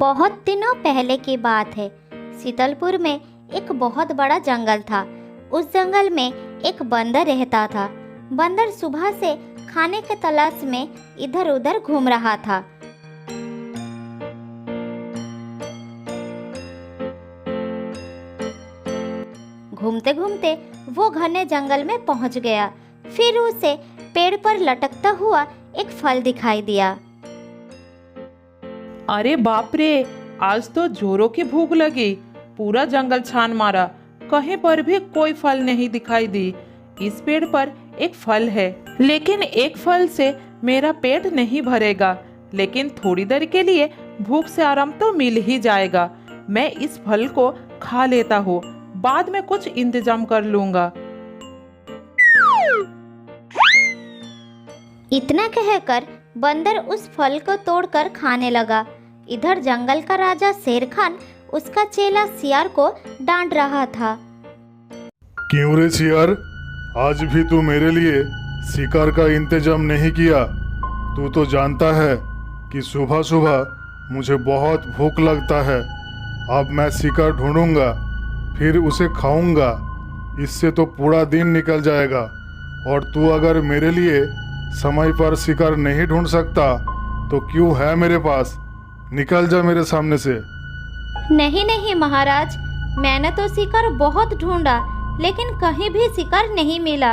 बहुत दिनों पहले की बात है। शीतलपुर में एक बहुत बड़ा जंगल था। उस जंगल में एक बंदर रहता था। बंदर सुबह से खाने के तलाश में इधर उधर घूम रहा था। घूमते घूमते वो घने जंगल में पहुंच गया। फिर उसे पेड़ पर लटकता हुआ एक फल दिखाई दिया। अरे बाप रे, आज तो जोरों की भूख लगी। पूरा जंगल छान मारा, कहीं पर भी कोई फल नहीं दिखाई दी। इस पेड़ पर एक फल है, लेकिन एक फल से मेरा पेट नहीं भरेगा। लेकिन थोड़ी देर के लिए भूख से आराम तो मिल ही जाएगा। मैं इस फल को खा लेता हूँ, बाद में कुछ इंतजाम कर लूंगा। इतना कहकर बंदर उस फल को तोड़कर खाने लगा। इधर जंगल का राजा शेर खान उसका चेला सियार को डांट रहा था। क्यों रे सियार, आज भी तू मेरे लिए शिकार का इंतजाम नहीं किया? तू तो जानता है कि सुबह सुबह मुझे बहुत भूख लगता है। अब मैं शिकार ढूंढूंगा, फिर उसे खाऊंगा। इससे तो पूरा दिन निकल जाएगा। और तू अगर मेरे लिए समय पर शिकार नहीं ढूंढ सकता तो क्यों है मेरे पास? निकल जा मेरे सामने से। नहीं नहीं महाराज, मैंने तो शिकार बहुत ढूंढा, लेकिन कहीं भी शिकार नहीं मिला।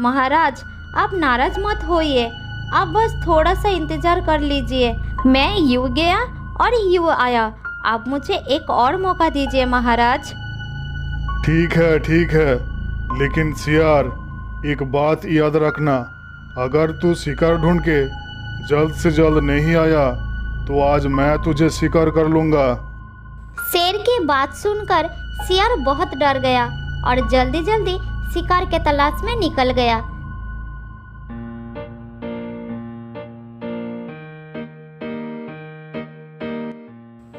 महाराज, आप नाराज मत होइए, आप बस थोड़ा सा इंतजार कर लीजिए। मैं यूं गया और यूं आया। आप मुझे एक और मौका दीजिए महाराज। ठीक है, लेकिन सियार, एक बात याद रखना। अगर तू शिकार ढूंढ के जल्द से जल्द नहीं आया तो आज मैं तुझे शिकार कर लूंगा। शेर की बात सुनकर सियार बहुत डर गया और जल्दी जल्दी शिकार के तलाश में निकल गया।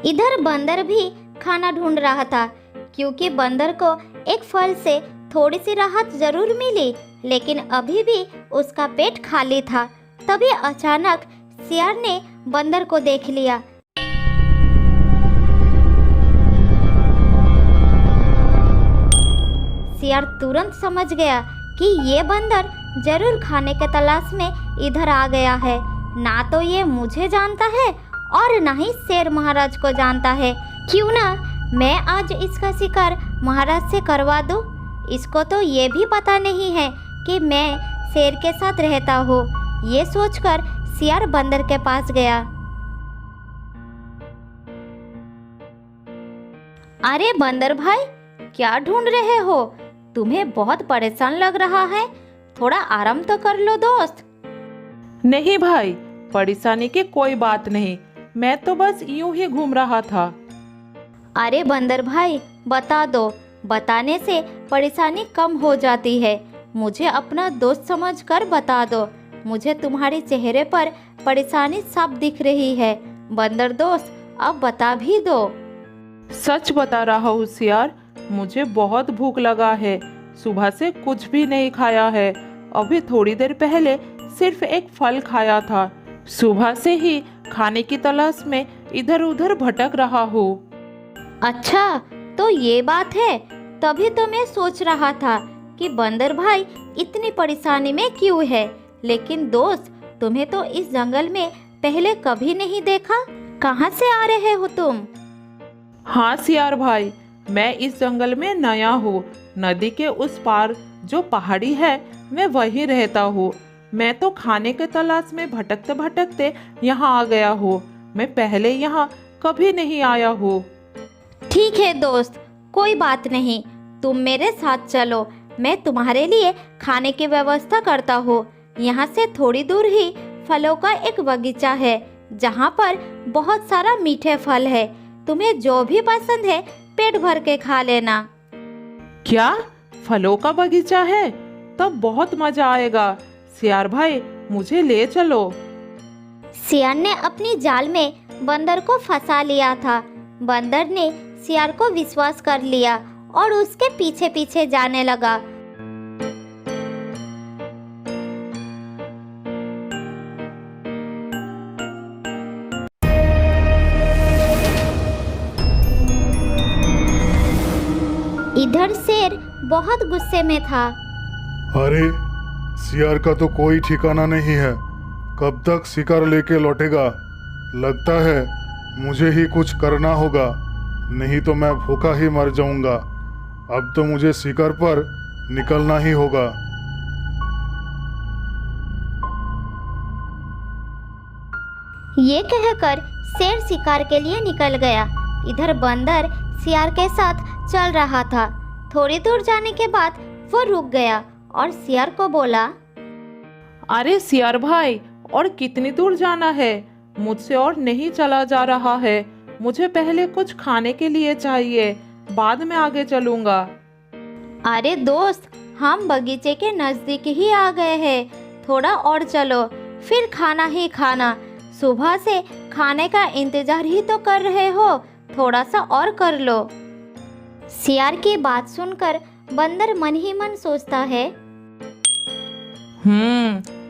इधर बंदर भी खाना ढूंढ रहा था, क्योंकि बंदर को एक फल से थोड़ी सी राहत जरूर मिली, लेकिन अभी भी उसका पेट खाली था। तभी अचानक सियार ने बंदर को देख लिया। सियार तुरंत समझ गया कि ये बंदर जरूर खाने के तलाश में इधर आ गया है। ना तो ये मुझे जानता है और ना ही शेर महाराज को जानता है। क्यों ना मैं आज इसका शिकार महाराज से करवा दूं। इसको तो ये भी पता नहीं है कि मैं शेर के साथ रहता हूँ। ये सोचकर सियार बंदर के पास गया। अरे बंदर भाई, क्या ढूंढ रहे हो? तुम्हें बहुत परेशान लग रहा है, थोड़ा आराम तो कर लो दोस्त। नहीं भाई, परेशानी की कोई बात नहीं, मैं तो बस यूं ही घूम रहा था। अरे बंदर भाई, बता दो, बताने से परेशानी कम हो जाती है। मुझे अपना दोस्त समझकर बता दो। मुझे तुम्हारे चेहरे पर परेशानी साफ दिख रही है। बंदर दोस्त, अब बता भी दो। सच बता रहा हूँ सियार, मुझे बहुत भूख लगा है। सुबह से कुछ भी नहीं खाया है। अभी थोड़ी देर पहले सिर्फ एक फल खाया था। सुबह से ही खाने की तलाश में इधर उधर भटक रहा हूँ। अच्छा, तो ये बात है। तभी तो मैं सोच रहा था कि बंदर भाई इतनी परेशानी में क्यों है। लेकिन दोस्त, तुम्हें तो इस जंगल में पहले कभी नहीं देखा। कहाँ से आ रहे हो तुम? हाँ सियार भाई, मैं इस जंगल में नया हूँ। नदी के उस पार जो पहाड़ी है, मैं वहीं रहता हूँ। मैं तो खाने के तलाश में भटकते भटकते यहाँ आ गया हूँ। मैं पहले यहाँ कभी नहीं आया हूँ। ठीक है दोस्त, कोई बात नहीं, तुम मेरे साथ चलो। मैं तुम्हारे लिए खाने की व्यवस्था करता हूँ। यहाँ से थोड़ी दूर ही फलों का एक बगीचा है, जहाँ पर बहुत सारा मीठे फल है। तुम्हें जो भी पसंद है पेट भर के खा लेना। क्या फलों का बगीचा है? तब बहुत मजा आएगा। सियार भाई, मुझे ले चलो। सियार ने अपनी जाल में बंदर को फंसा लिया था। बंदर ने सियार को विश्वास कर लिया और उसके पीछे पीछे जाने लगा। इधर शेर बहुत गुस्से में था। अरे सियार का तो कोई ठिकाना नहीं है, कब तक शिकार लेके लौटेगा। लगता है मुझे ही कुछ करना होगा, नहीं तो मैं भूखा ही मर जाऊंगा। अब तो मुझे शिकार पर निकलना ही होगा। ये कहकर शेर शिकार के लिए निकल गया। इधर बंदर सियार के साथ चल रहा था। थोड़ी दूर जाने के बाद वो रुक गया और सियार को बोला, अरे सियार भाई, और कितनी दूर जाना है? मुझसे और नहीं चला जा रहा है। मुझे पहले कुछ खाने के लिए चाहिए, बाद में आगे चलूंगा। अरे दोस्त, हम बगीचे के नजदीक ही आ गए हैं, थोड़ा और चलो, फिर खाना ही खाना। सुबह से खाने का इंतजार ही तो कर रहे हो, थोड़ा सा और कर लो। सियार की बात सुनकर बंदर मन ही मन सोचता है,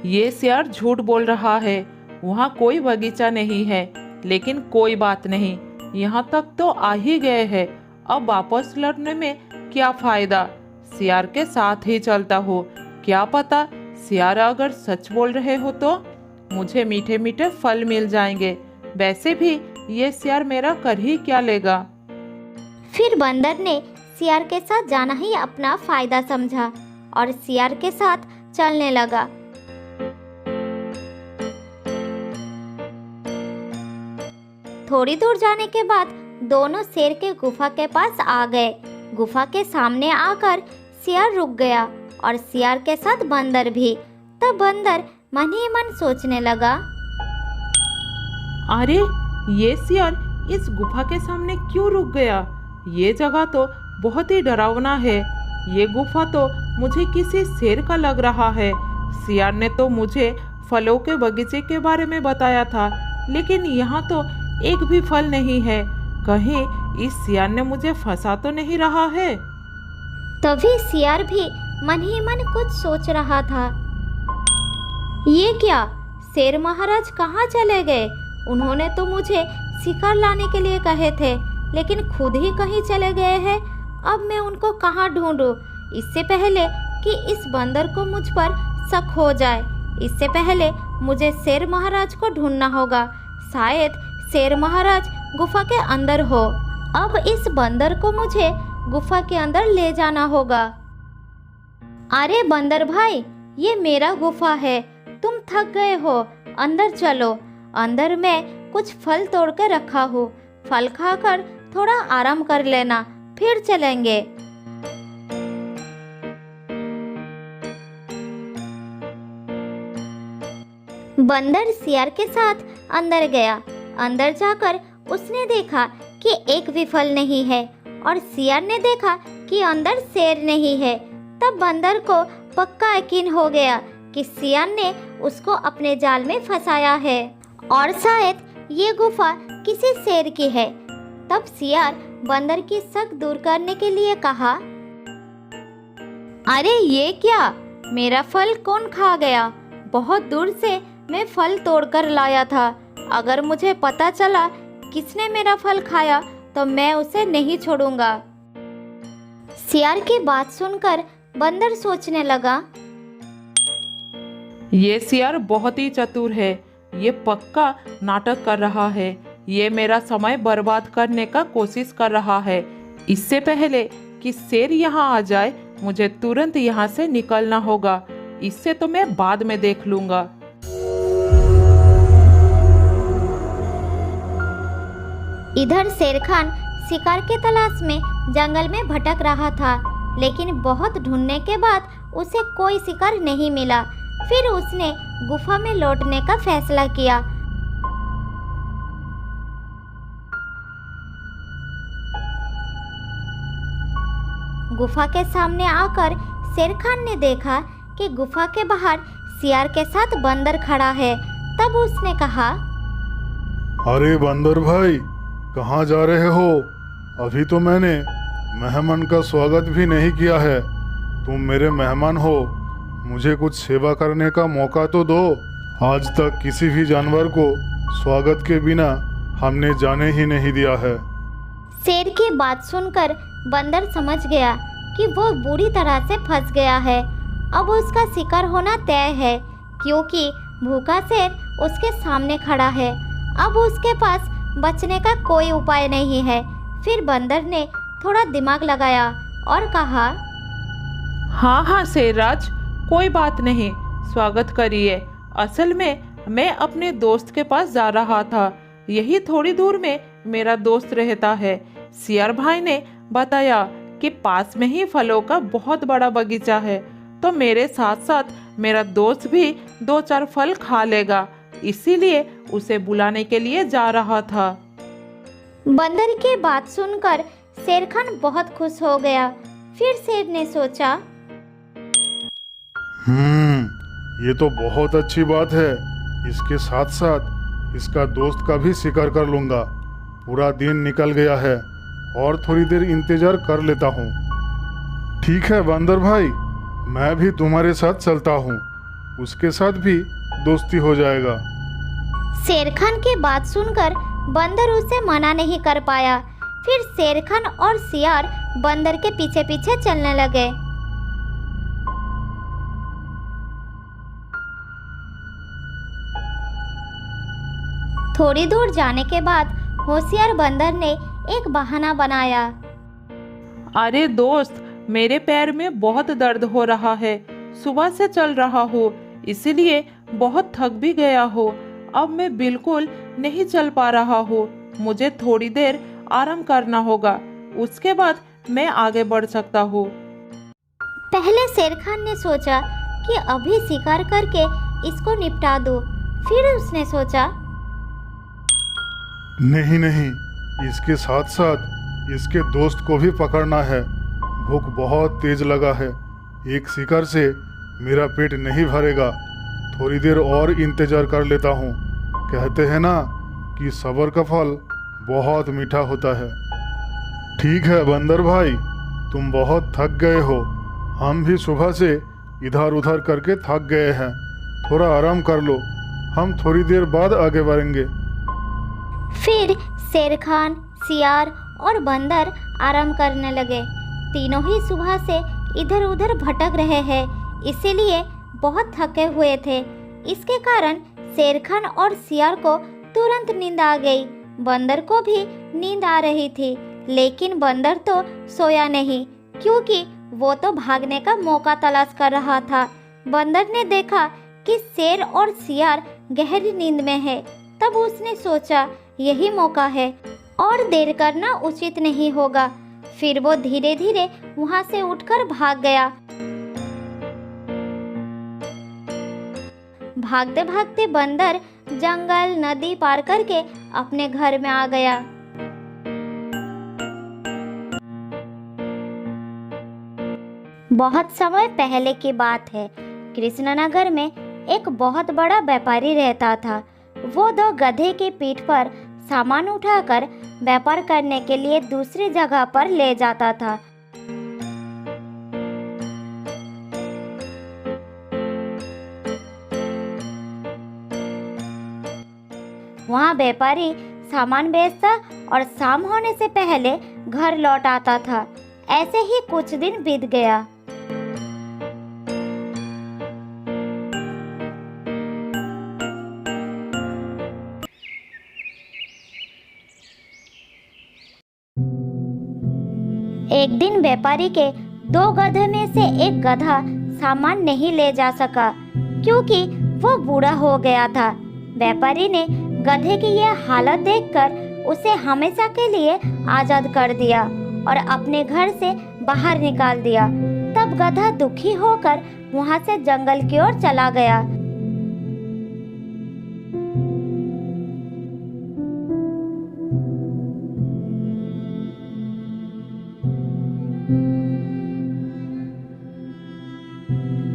ये सियार झूठ बोल रहा है। वहाँ कोई बगीचा नहीं है, लेकिन कोई बात नहीं, यहाँ तक तो आ ही गए हैं। अब वापस लौटने में क्या फायदा? सियार के साथ ही चलता हो। क्या पता सियार अगर सच बोल रहे हो तो मुझे मीठे मीठे फल मिल जाएंगे। वैसे भी ये सियार मेरा कर ही क्या लेगा। फिर बंदर ने सियार के साथ जाना ही अपना फायदा समझा और सियार के साथ चलने लगा। थोड़ी दूर जाने के बाद दोनों शेर के गुफा के पास आ गए। गुफा के सामने आकर सियार रुक गया और सियार के साथ बंदर भी। तब बंदर मन ही मन सोचने लगा, अरे ये सियार इस गुफा के सामने क्यों रुक गया? ये जगह तो बहुत ही डरावना है। ये गुफा तो मुझे किसी शेर का लग रहा है। सियार ने तो मुझे फलों के बगीचे के बारे में बताया था, लेकिन यहाँ तो एक भी फल नहीं है। कहीं इस सियार ने मुझे फंसा तो नहीं रहा है? तभी सियार भी मन ही मन कुछ सोच रहा था। ये क्या, शेर महाराज कहाँ चले गए? उन्होंने तो मुझे शिकार लाने के लिए कहे थे, लेकिन खुद ही कहीं चले गए हैं। अब मैं उनको कहाँ ढूंढूं? इससे पहले कि इस बंदर को मुझ पर शक हो जाए, इससे पहले मुझे शेर महाराज को ढूंढना होगा। शायद शेर महाराज गुफा के अंदर हो। अब इस बंदर को मुझे गुफा के अंदर ले जाना होगा। अरे बंदर भाई, ये मेरा गुफा है, तुम थक गए हो, अंदर चलो। अंदर मैं कुछ फल तोड़ के रखा हूँ, फल खाकर थोड़ा आराम कर लेना, फिर चलेंगे। बंदर सियार के साथ अंदर गया। अंदर जाकर उसने देखा कि एक भी फल नहीं है और सियार ने देखा कि अंदर शेर नहीं है। तब बंदर को पक्का यकीन हो गया कि सियार ने उसको अपने जाल में फंसाया है और शायद ये गुफा किसी शेर की है। तब सियार बंदर की शक दूर करने के लिए कहा, अरे ये क्या, मेरा फल कौन खा गया? बहुत दूर से मैं फल तोड़कर लाया था। अगर मुझे पता चला किसने मेरा फल खाया तो मैं उसे नहीं छोड़ूंगा। सियार की बात सुनकर बंदर सोचने लगा, ये सियार बहुत ही चतुर है। ये पक्का नाटक कर रहा है। ये मेरा समय बर्बाद करने का कोशिश कर रहा है। इससे पहले कि शेर यहाँ आ जाए, मुझे तुरंत यहाँ से निकलना होगा। इससे तो मैं बाद में देख लूंगा। इधर शेर खान शिकार की तलाश में जंगल में भटक रहा था, लेकिन बहुत ढूंढने के बाद उसे कोई शिकार नहीं मिला। फिर उसने गुफा में लौटने का फैसला किया। गुफा के सामने आकर शेर खान ने देखा कि गुफा के बाहर सियार के साथ बंदर खड़ा है। तब उसने कहा, अरे बंदर भाई, कहाँ जा रहे हो? अभी तो मैंने मेहमान का स्वागत भी नहीं किया है। तुम मेरे मेहमान हो, मुझे कुछ सेवा करने का मौका तो दो। आज तक किसी भी जानवर को स्वागत के बिना हमने जाने ही नहीं दिया है। शेर की बात सुनकर बंदर समझ गया कि वो बुरी तरह से फंस गया है। अब उसका शिकार होना तय है, क्योंकि भूखा शेर उसके सामने खड़ा है। अब उसके पास बचने का कोई उपाय नहीं है। फिर बंदर ने थोड़ा दिमाग लगाया और कहा, हाँ हाँ शेरराज, कोई बात नहीं, स्वागत करिए। असल में मैं अपने दोस्त के पास जा रहा था, यही थोड़ी दूर में मेरा दोस्त रहता है। सियार भाई ने बताया कि पास में ही फलों का बहुत बड़ा बगीचा है, तो मेरे साथ साथ मेरा दोस्त भी 2-4 फल खा लेगा, इसीलिए उसे बुलाने के लिए जा रहा था। बंदर की बात सुनकर शेर खान बहुत खुश हो गया। फिर शेर ने सोचा, ये तो बहुत अच्छी बात है। इसके साथ साथ इसका दोस्त का भी शिकार कर लूंगा। पूरा दिन निकल गया है और थोड़ी देर इंतजार कर लेता हूँ। ठीक है बंदर भाई, मैं भी तुम्हारे साथ चलता हूँ, उसके साथ भी दोस्ती हो जाएगा। शेर खान की बात सुनकर बंदर उसे मना नहीं कर पाया। फिर शेर खान और सियार बंदर के पीछे पीछे चलने लगे। थोड़ी दूर जाने के बाद होशियार बंदर ने एक बहाना बनाया। अरे दोस्त, मेरे पैर में बहुत दर्द हो रहा है, सुबह से चल रहा हूँ, इसीलिए बहुत थक भी गया हूँ। अब मैं बिल्कुल नहीं चल पा रहा हूँ, मुझे थोड़ी देर आराम करना होगा, उसके बाद मैं आगे बढ़ सकता हूँ। पहले शेर खान ने सोचा कि अभी शिकार करके इसको निपटा दो। फिर उसने सोचा, नहीं नहीं, इसके साथ साथ इसके दोस्त को भी पकड़ना है। भूख बहुत तेज लगा है, एक शिकार से मेरा पेट नहीं भरेगा। थोड़ी देर और इंतजार कर लेता हूँ। कहते हैं ना कि सब्र का फल बहुत मीठा होता है। ठीक है बंदर भाई, तुम बहुत थक गए हो, हम भी सुबह से इधर उधर करके थक गए हैं। थोड़ा आराम कर लो, हम थोड़ी देर बाद आगे बढ़ेंगे। फिर शेर खान, सियार और बंदर आराम करने लगे। तीनों ही सुबह से इधर उधर भटक रहे हैं, इसीलिए बहुत थके हुए थे। इसके कारण शेर खान और सियार को तुरंत नींद आ गई। बंदर को भी नींद आ रही थी, लेकिन बंदर तो सोया नहीं, क्योंकि वो तो भागने का मौका तलाश कर रहा था। बंदर ने देखा कि शेर और सियार गहरी नींद में है, तब उसने सोचा यही मौका है और देर करना उचित नहीं होगा। फिर वो धीरे धीरे वहां से उठकर भाग गया। भागते भागते बंदर जंगल, नदी पार करके अपने घर में आ गया। बहुत समय पहले की बात है। कृष्णनगर में एक बहुत बड़ा व्यापारी रहता था। वो 2 गधे की पीठ पर सामान उठाकर व्यापार करने के लिए दूसरी जगह पर ले जाता था। वहाँ व्यापारी सामान बेचता और शाम होने से पहले घर लौट आता था। ऐसे ही कुछ दिन बीत गया। एक दिन व्यापारी के 2 गधे में से एक गधा सामान नहीं ले जा सका, क्योंकि वो बूढ़ा हो गया था। व्यापारी ने गधे की यह हालत देखकर उसे हमेशा के लिए आजाद कर दिया और अपने घर से बाहर निकाल दिया। तब गधा दुखी होकर वहां से जंगल की ओर चला गया।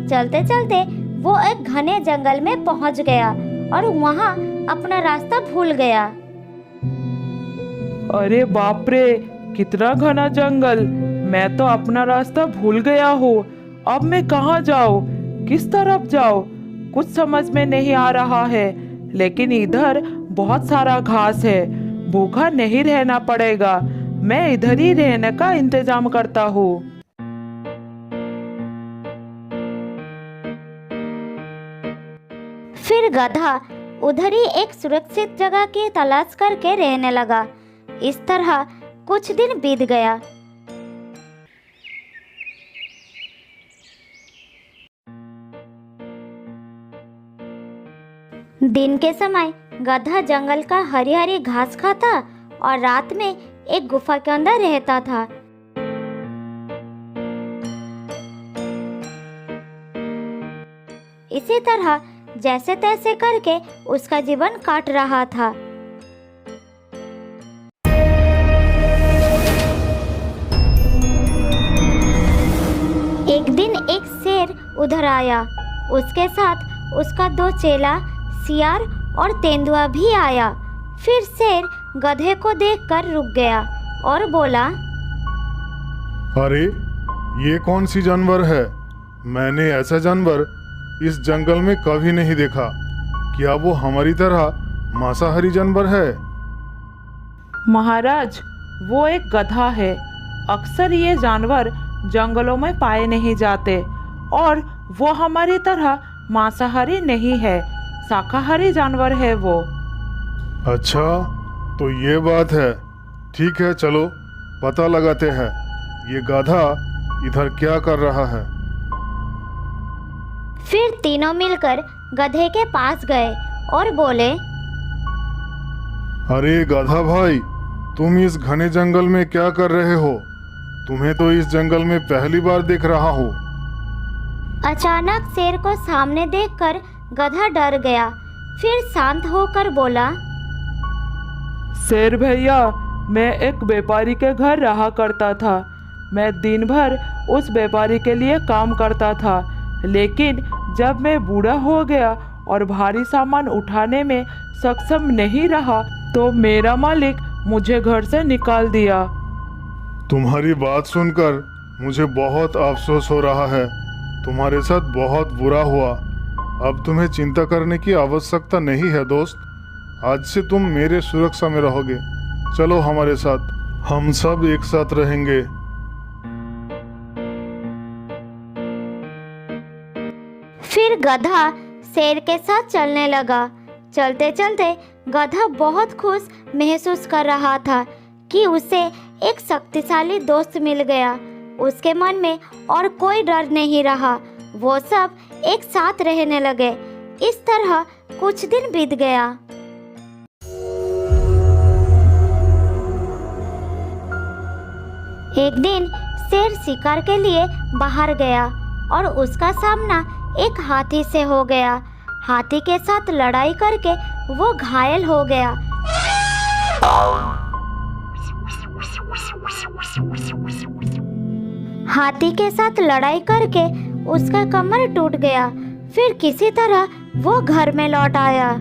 चलते चलते वो एक घने जंगल में पहुंच गया और वहां अपना रास्ता भूल गया। अरे बाप रे, कितना घना जंगल, मैं तो अपना रास्ता भूल गया हूँ। अब मैं कहाँ जाऊँ, किस तरफ जाऊँ, कुछ समझ में नहीं आ रहा है। लेकिन इधर बहुत सारा घास है, भूखा नहीं रहना पड़ेगा। मैं इधर ही रहने का इंतजाम करता हूँ। फिर गधा उधर ही एक सुरक्षित जगह की तलाश करके रहने लगा। इस तरह कुछ दिन बीत गया। दिन के समय गधा जंगल का हरी हरी घास खाता और रात में एक गुफा के अंदर रहता था। इसी तरह जैसे तैसे करके उसका जीवन काट रहा था। एक दिन एक शेर उधर आया। उसके साथ उसका दो चेला सियार और तेंदुआ भी आया। फिर शेर गधे को देखकर रुक गया और बोला, अरे ये कौन सी जानवर है? मैंने ऐसा जानवर इस जंगल में कभी नहीं देखा। क्या वो हमारी तरह मांसाहारी जानवर है? महाराज, वो एक गधा है। अक्सर ये जानवर जंगलों में पाए नहीं जाते और वो हमारी तरह मांसाहारी नहीं है, शाकाहारी जानवर है वो। अच्छा, तो ये बात है। ठीक है, चलो पता लगाते हैं ये गधा इधर क्या कर रहा है। फिर तीनों मिलकर गधे के पास गए और बोले, अरे गधा भाई, तुम इस घने जंगल में क्या कर रहे हो? तुम्हें तो इस जंगल में पहली बार देख रहा हूँ। अचानक शेर को सामने देखकर गधा डर गया। फिर शांत होकर बोला, शेर भैया, मैं एक व्यापारी के घर रहा करता था। मैं दिन भर उस व्यापारी के लिए काम करता था, लेकिन जब मैं बूढ़ा हो गया और भारी सामान उठाने में सक्षम नहीं रहा तो मेरा मालिक मुझे घर से निकाल दिया। तुम्हारी बात सुनकर मुझे बहुत अफसोस हो रहा है। तुम्हारे साथ बहुत बुरा हुआ। अब तुम्हें चिंता करने की आवश्यकता नहीं है दोस्त। आज से तुम मेरे सुरक्षा में रहोगे। चलो हमारे साथ, हम सब एक साथ रहेंगे। फिर गधा शेर के साथ चलने लगा। चलते चलते गधा बहुत खुश महसूस कर रहा था कि उसे एक शक्तिशाली दोस्त मिल गया। उसके मन में और कोई डर नहीं रहा। वो सब एक साथ रहने लगे। इस तरह कुछ दिन बीत गया। एक दिन शेर शिकार के लिए बाहर गया और उसका सामना एक हाथी से हो गया। हाथी के साथ लड़ाई करके वो घायल हो गया। हाथी के साथ लड़ाई करके उसका कमर टूट गया। फिर किसी तरह वो घर में लौट आया।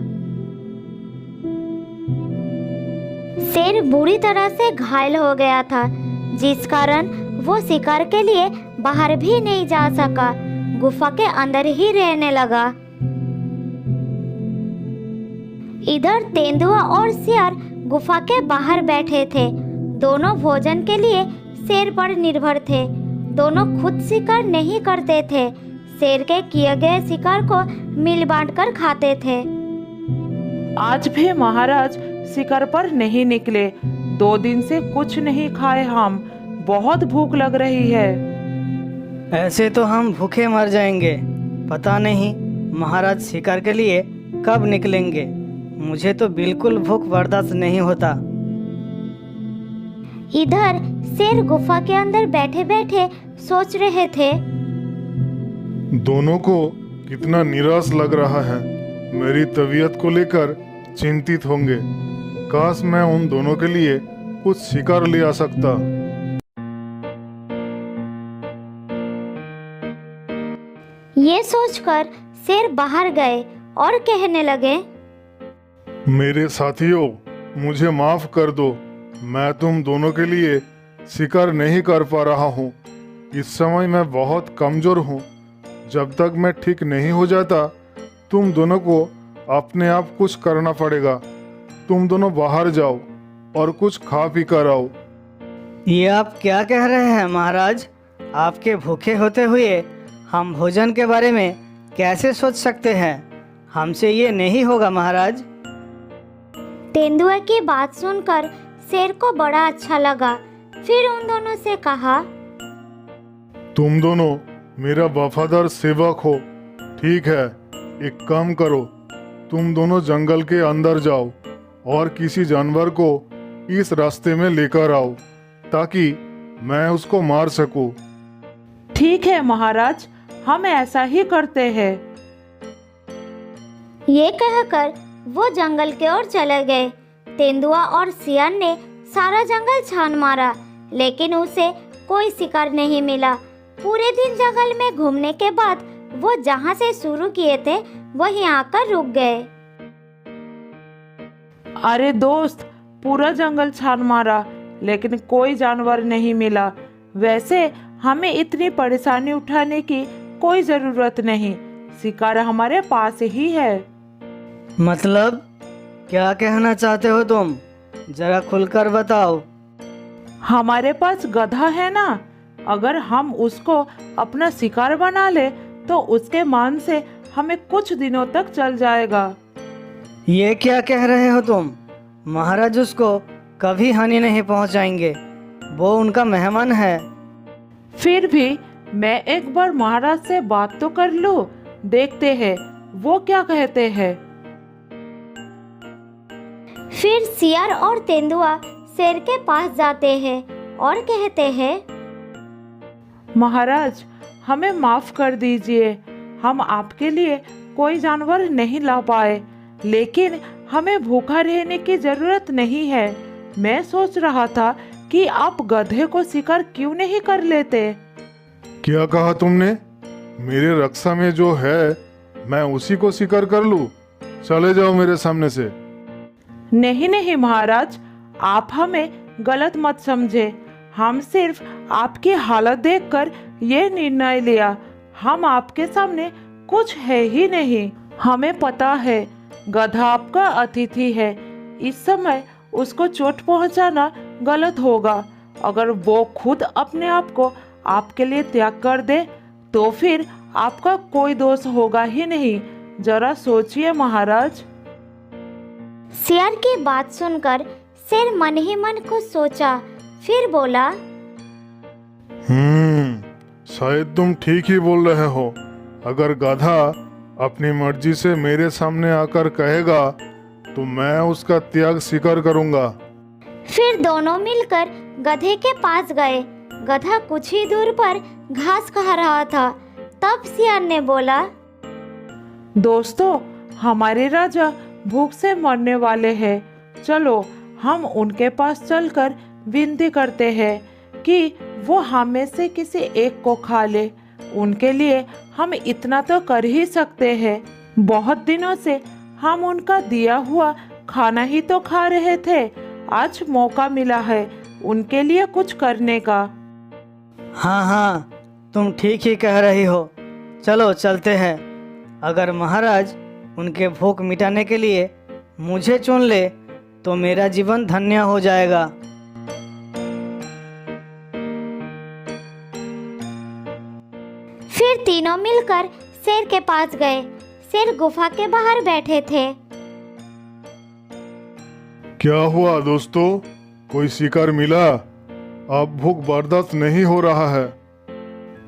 शेर बुरी तरह से घायल हो गया था, जिस कारण वो शिकार के लिए बाहर भी नहीं जा सका। गुफा के अंदर ही रहने लगा। इधर तेंदुआ और सियार गुफा के बाहर बैठे थे। दोनों भोजन के लिए शेर पर निर्भर थे। दोनों खुद शिकार नहीं करते थे। शेर के किए गए शिकार को मिल बांट कर खाते थे। आज भी महाराज शिकार पर नहीं निकले। 2 दिन से कुछ नहीं खाए हम। बहुत भूख लग रही है। ऐसे तो हम भूखे मर जाएंगे। पता नहीं महाराज शिकार के लिए कब निकलेंगे। मुझे तो बिल्कुल भूख बर्दाश्त नहीं होता। इधर शेर गुफा के अंदर बैठे बैठे सोच रहे थे, दोनों को कितना निराश लग रहा है। मेरी तबीयत को लेकर चिंतित होंगे। काश मैं उन दोनों के लिए कुछ शिकार ले आ सकता। ये सोचकर शेर बाहर गए और कहने लगे, मेरे साथियों, मुझे माफ कर दो। मैं तुम दोनों के लिए शिकार नहीं कर पा रहा हूँ। इस समय मैं बहुत कमजोर हूँ। जब तक मैं ठीक नहीं हो जाता, तुम दोनों को अपने आप कुछ करना पड़ेगा। तुम दोनों बाहर जाओ और कुछ खा पी कर आओ। ये आप क्या कह रहे हैं महाराज? आपके भूखे होते हुए हम भोजन के बारे में कैसे सोच सकते हैं? हमसे ये नहीं होगा महाराज। तेंदुआ की बात सुनकर शेर को बड़ा अच्छा लगा। फिर उन दोनों से कहा, तुम दोनों मेरा वफादार सेवक हो। ठीक है, एक काम करो, तुम दोनों जंगल के अंदर जाओ और किसी जानवर को इस रास्ते में लेकर आओ ताकि मैं उसको मार सकूं। ठीक है महाराज, हम ऐसा ही करते हैं। ये कहकर वो जंगल की ओर चले गए। तेंदुआ और सियार ने सारा जंगल छान मारा, लेकिन उसे कोई शिकार नहीं मिला। पूरे दिन जंगल में घूमने के बाद वो जहाँ से शुरू किए थे वहीं आकर रुक गए। अरे दोस्त, पूरा जंगल छान मारा लेकिन कोई जानवर नहीं मिला। वैसे हमें इतनी परेशानी उठाने की कोई जरूरत नहीं, शिकार हमारे पास ही है। मतलब क्या कहना चाहते हो तुम? जरा खुलकर बताओ। हमारे पास गधा है ना, अगर हम उसको अपना शिकार बना ले तो उसके मान से हमें कुछ दिनों तक चल जाएगा। ये क्या कह रहे हो तुम? महाराज उसको कभी हानि नहीं पहुंचाएंगे, वो उनका मेहमान है। फिर भी मैं एक बार महाराज से बात तो कर लूं, देखते हैं वो क्या कहते हैं। फिर सियार और तेंदुआ शेर के पास जाते हैं और कहते हैं, महाराज हमें माफ कर दीजिए, हम आपके लिए कोई जानवर नहीं ला पाए, लेकिन हमें भूखा रहने की जरूरत नहीं है। मैं सोच रहा था कि आप गधे को शिकार क्यों नहीं कर लेते। क्या कहा तुमने? मेरे रक्षा में जो है मैं उसी को शिकार कर लूं? चले जाओ मेरे सामने से। नहीं नहीं महाराज, आप हमें गलत मत समझे। हम सिर्फ आपकी हालत देखकर ये निर्णय लिया। हम आपके सामने कुछ है ही नहीं। हमें पता है गधा आपका अतिथि है, इस समय उसको चोट पहुंचाना गलत होगा। अगर वो खुद अपने आप को आपके लिए त्याग कर दे तो फिर आपका कोई दोष होगा ही नहीं। जरा सोचिए महाराज। सियार की बात सुनकर शेर मन ही मन कुछ सोचा। फिर बोला, शायद तुम ठीक ही बोल रहे हो। अगर गधा अपनी मर्जी से मेरे सामने आकर कहेगा तो मैं उसका त्याग स्वीकार करूंगा। फिर दोनों मिलकर गधे के पास गए। गधा कुछ ही दूर पर घास खा रहा था। तब सियार ने बोला, दोस्तों, हमारे राजा भूख से मरने वाले हैं। चलो हम उनके पास चलकर विनती करते हैं कि वो हम में से किसी एक को खा ले। उनके लिए हम इतना तो कर ही सकते हैं। बहुत दिनों से हम उनका दिया हुआ खाना ही तो खा रहे थे। आज मौका मिला है उनके लिए कुछ करने का। हाँ हाँ, तुम ठीक ही कह रही हो। चलो चलते हैं। अगर महाराज उनके भूख मिटाने के लिए मुझे चुन ले तो मेरा जीवन धन्य हो जाएगा। फिर तीनों मिलकर शेर के पास गए। शेर गुफा के बाहर बैठे थे। क्या हुआ दोस्तों, कोई शिकार मिला? अब भूख बर्दाश्त नहीं हो रहा है।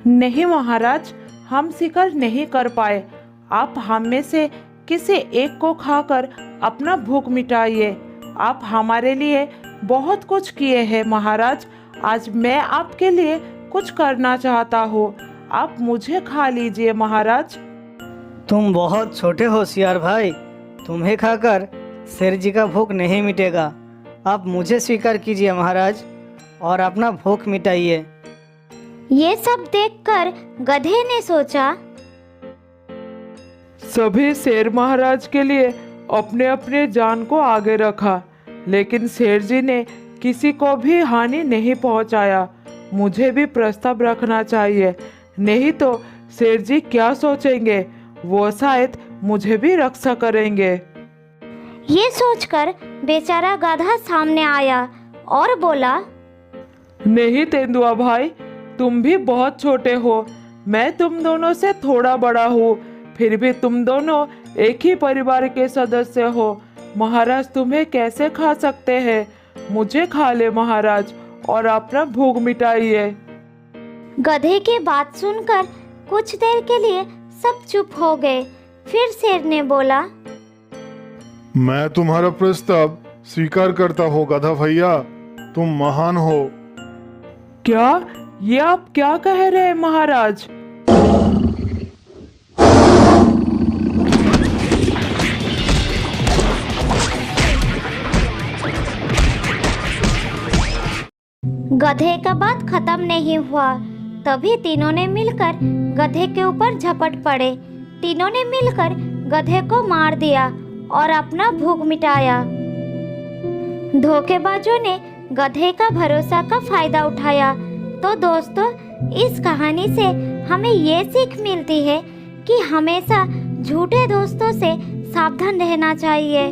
नहीं महाराज, हम शिकार नहीं कर पाए। आप हम में से किसी एक को खाकर अपना भूख मिटाइए। आप हमारे लिए बहुत कुछ किए हैं महाराज। आज मैं आपके लिए कुछ करना चाहता हूँ। आप मुझे खा लीजिए महाराज। तुम बहुत छोटे हो सियार भाई, तुम्हें खाकर शेर जी का भूख नहीं मिटेगा। आप मुझे स्वीकार कीजिए महाराज और अपना भूख मिटाइए। ये सब देखकर गधे ने सोचा, सभी शेर महाराज के लिए अपने अपने जान को आगे रखा, लेकिन शेर जी ने किसी को भी हानि नहीं पहुंचाया। मुझे भी प्रस्ताव रखना चाहिए, नहीं तो शेर जी क्या सोचेंगे। वो शायद मुझे भी रक्षा करेंगे। ये सोचकर बेचारा गधा सामने आया और बोला, नहीं तेंदुआ भाई, तुम भी बहुत छोटे हो। मैं तुम दोनों से थोड़ा बड़ा हूँ, फिर भी तुम दोनों एक ही परिवार के सदस्य हो। महाराज तुम्हें कैसे खा सकते हैं? मुझे खा ले महाराज और अपना भूख मिटाइए। गधे की बात सुनकर कुछ देर के लिए सब चुप हो गए। फिर शेर ने बोला, मैं तुम्हारा प्रस्ताव स्वीकार करता हूँ गधा भैया, तुम महान हो। क्या? ये आप क्या कह रहे हैं महाराज? गधे का बात खत्म नहीं हुआ, तभी तीनों ने मिलकर गधे के ऊपर झपट पड़े। तीनों ने मिलकर गधे को मार दिया और अपना भूख मिटाया। धोखेबाजों ने गधे का भरोसा का फायदा उठाया। तो दोस्तों, इस कहानी से हमें ये सीख मिलती है कि हमेशा झूठे दोस्तों से सावधान रहना चाहिए।